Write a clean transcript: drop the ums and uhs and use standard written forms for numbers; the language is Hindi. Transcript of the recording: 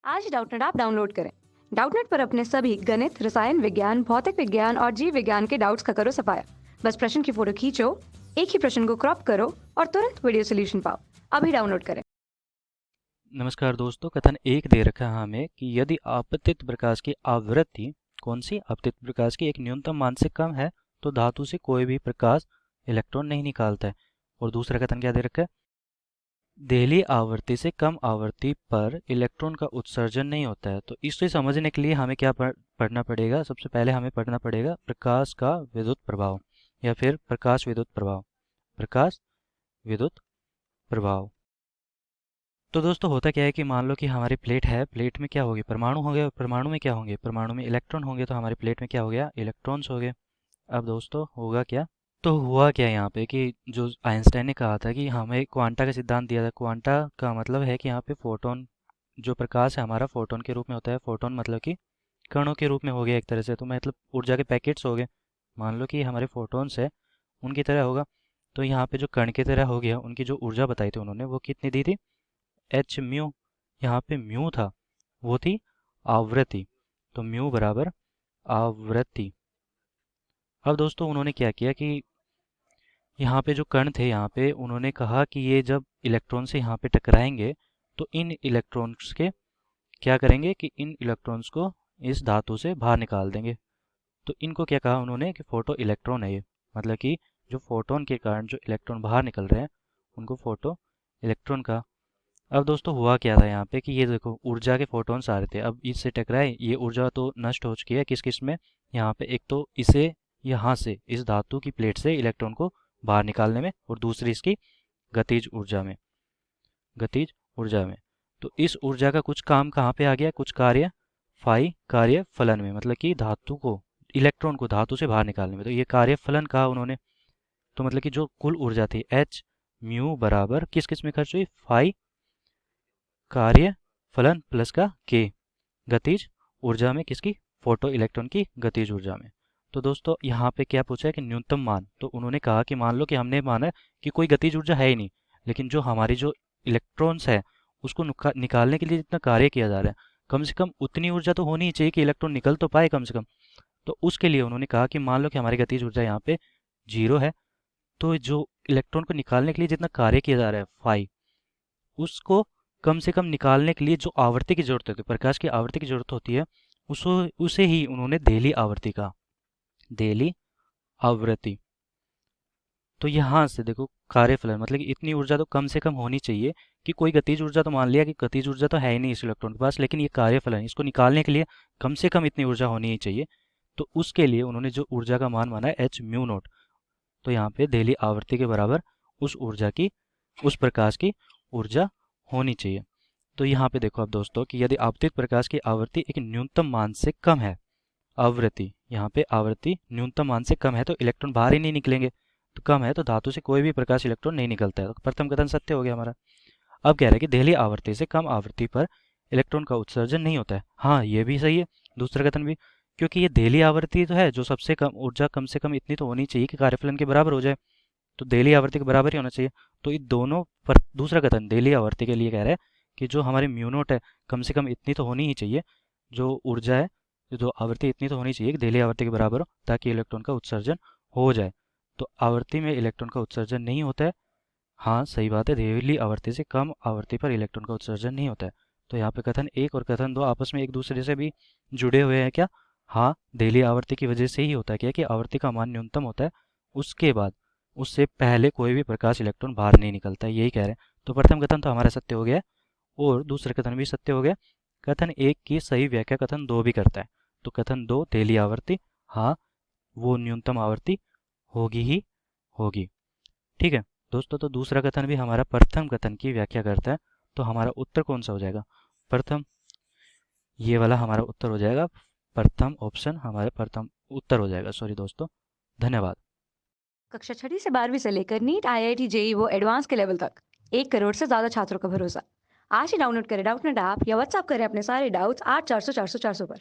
आज ही डाउटनेट ऐप डाउनलोड करें। डाउटनेट पर अपने सभी गणित, रसायन विज्ञान, भौतिक विज्ञान और जीव विज्ञान के डाउट्स का करो सफाया। बस प्रश्न की फोटो खींचो, एक ही प्रश्न को क्रॉप करो और तुरंत वीडियो सोल्यूशन पाओ। अभी डाउनलोड करें। नमस्कार दोस्तों, कथन एक दे रखा है हमें कि यदि आपतित प्रकाश की आवृत्ति कौन सी आपतित प्रकाश की एक न्यूनतम मान से कम है तो धातु से कोई भी प्रकाश इलेक्ट्रॉन नहीं निकालता है। और दूसरा कथन क्या दे रखा है, देहली आवृत्ति से कम आवृत्ति पर इलेक्ट्रॉन का उत्सर्जन नहीं होता है। तो इसे समझने के लिए हमें क्या पढ़ना पड़ेगा, सबसे पहले हमें पढ़ना पड़ेगा प्रकाश का विद्युत प्रभाव या फिर प्रकाश विद्युत प्रभाव। प्रकाश विद्युत प्रभाव। तो दोस्तों होता क्या है कि मान लो कि हमारी प्लेट है, प्लेट में क्या होगी, परमाणु हो गया, परमाणु में क्या होंगे, परमाणु में इलेक्ट्रॉन होंगे, तो हमारी प्लेट में क्या हो गया, इलेक्ट्रॉन्स हो गए। अब दोस्तों होगा क्या, तो हुआ क्या यहाँ पे कि जो आइंस्टाइन ने कहा था कि हमें क्वांटा का सिद्धांत दिया था। क्वांटा का मतलब है कि यहाँ पे फोटोन, जो प्रकाश है हमारा फोटोन के रूप में होता है। फोटोन मतलब कि कणों के रूप में हो गया एक तरह से, तो मतलब ऊर्जा के पैकेट्स हो गए। मान लो कि हमारे फोटोन्स है उनकी तरह होगा, तो यहाँ पे जो कण की तरह हो गया, उनकी जो ऊर्जा बताई थी उन्होंने वो कितनी दी थी, एच म्यू। यहाँ पे म्यू था, वो थी आवृत्ति, तो म्यू बराबर आवृत्ति। अब दोस्तों उन्होंने क्या किया कि यहाँ पे जो कण थे, यहाँ पे उन्होंने कहा कि ये जब इलेक्ट्रॉन से यहाँ पे टकराएंगे तो इन इलेक्ट्रॉन्स के क्या करेंगे कि इन इलेक्ट्रॉन्स को इस धातु से बाहर निकाल देंगे। तो इनको क्या कहा उन्होंने कि फोटो इलेक्ट्रॉन है ये, मतलब कि जो फोटोन के कारण जो इलेक्ट्रॉन बाहर निकल रहे हैं उनको फोटो इलेक्ट्रॉन का। अब दोस्तों हुआ क्या था यहाँ पे कि ये देखो ऊर्जा के फोटॉन्स आ रहे थे, अब इससे टकराए, ये ऊर्जा तो नष्ट हो चुकी है किस किस में, यहाँ पे एक तो इसे यहाँ से इस धातु की प्लेट से इलेक्ट्रॉन को बाहर निकालने में, और दूसरी इसकी गतिज ऊर्जा में, गतिज ऊर्जा में। तो इस ऊर्जा का कुछ काम कहाँ पे आ गया, कुछ कार्य फाई कार्य फलन में, मतलब कि धातु को, इलेक्ट्रॉन को धातु से बाहर निकालने में, तो ये कार्य फलन कहा उन्होंने। तो मतलब कि जो कुल ऊर्जा थी एच म्यू बराबर किस किस में खर्च हुई, फाई कार्य फलन प्लस का के, गतिज ऊर्जा में, किसकी, फोटो इलेक्ट्रॉन की गतिज ऊर्जा में। तो दोस्तों यहाँ पे क्या पूछा है कि न्यूनतम मान, तो उन्होंने कहा कि मान लो कि हमने माना कि कोई गतिज ऊर्जा है ही नहीं, लेकिन जो हमारी जो इलेक्ट्रॉन्स है उसको निकालने के लिए जितना कार्य किया जा रहा है, कम से कम उतनी ऊर्जा तो होनी ही चाहिए कि इलेक्ट्रॉन निकल तो पाए कम से कम। तो उसके लिए उन्होंने कहा कि मान लो कि हमारी गतिज ऊर्जा यहाँ पे 0 है, तो जो इलेक्ट्रॉन को निकालने के लिए जितना कार्य किया जा रहा है फाई, उसको कम से कम निकालने के लिए जो आवृत्ति की जरूरत होती है, प्रकाश की आवृत्ति की जरूरत होती है, उसो उसे ही उन्होंने देली आवृत्ति कहा, देली आवृत्ति। तो यहाँ से देखो कार्यफलन, मतलब कि इतनी ऊर्जा तो कम से कम होनी चाहिए कि कोई गतिज ऊर्जा, तो मान लिया कि गतिज ऊर्जा तो है ही नहीं इस इलेक्ट्रॉन के पास, लेकिन ये कार्यफलन, इसको निकालने के लिए कम से कम इतनी ऊर्जा होनी ही चाहिए। तो उसके लिए उन्होंने जो ऊर्जा का मान माना है एच म्यू नोट, तो यहाँ पे देली आवृत्ति के बराबर उस ऊर्जा की, उस प्रकाश की ऊर्जा होनी चाहिए। तो यहाँ पे देखो अब दोस्तों कि यदि आपतित प्रकाश की आवृत्ति एक न्यूनतम मान से कम है, आवृत्ति यहाँ पे आवृत्ति न्यूनतम मान से कम है, तो इलेक्ट्रॉन बाहर ही नहीं निकलेंगे, तो कम है तो धातु से कोई भी प्रकाश इलेक्ट्रॉन नहीं निकलता है, तो प्रथम कथन सत्य हो गया हमारा। अब कह रहा है कि देहली आवृत्ति से कम आवृत्ति पर इलेक्ट्रॉन का उत्सर्जन नहीं होता है। हाँ ये भी सही है, दूसरा कथन भी, क्योंकि ये देहली आवृत्ति तो है, जो सबसे कम ऊर्जा कम से कम इतनी तो होनी चाहिए कि कार्यफलन के बराबर हो जाए, तो देहली आवृत्ति के बराबर ही होना चाहिए। तो इन दोनों पर दूसरा कथन देहली आवृत्ति के लिए कह रहा है कि जो हमारी म्यू नोट है कम से कम इतनी तो होनी ही चाहिए, जो ऊर्जा है, जो आवृत्ति इतनी तो होनी चाहिए कि देहली आवृत्ति के बराबर हो, ताकि इलेक्ट्रॉन का उत्सर्जन हो जाए। तो आवृत्ति में इलेक्ट्रॉन का उत्सर्जन नहीं होता है, हाँ सही बात है, देहली आवृत्ति से कम आवृत्ति पर इलेक्ट्रॉन का उत्सर्जन नहीं होता है। तो यहाँ पे कथन एक और कथन दो आपस में एक दूसरे से भी जुड़े हुए हैं क्या, हाँ देहली आवृत्ति की वजह से ही होता है क्या कि आवृत्ति का मान न्यूनतम होता है, उसके बाद उससे पहले कोई भी प्रकाश इलेक्ट्रॉन बाहर नहीं निकलता है, यही कह रहे हैं। तो प्रथम कथन तो हमारा सत्य हो गया और दूसरा कथन भी सत्य हो गया। कथन एक की सही व्याख्या कथन दो भी करता है। तो कथन दो देहली आवृत्ति, हाँ वो न्यूनतम आवृत्ति होगी ही होगी। ठीक है दोस्तों, तो दूसरा कथन भी हमारा प्रथम कथन की व्याख्या करता है। तो हमारा उत्तर कौन सा हो जाएगा, प्रथम, ये वाला हमारा उत्तर हो जाएगा, प्रथम ऑप्शन हमारा प्रथम उत्तर हो जाएगा। सॉरी दोस्तों, धन्यवाद। कक्षा 6 से 12वीं से लेकर नीट, IIT, JEE वो एडवांस के लेवल तक 1 करोड़ से ज्यादा छात्रों का भरोसा। आज ही डाउनलोड करें डाउटनेट ऐप या व्हाट्सएप करें अपने सारे डाउट्स 8400 400 400 पर।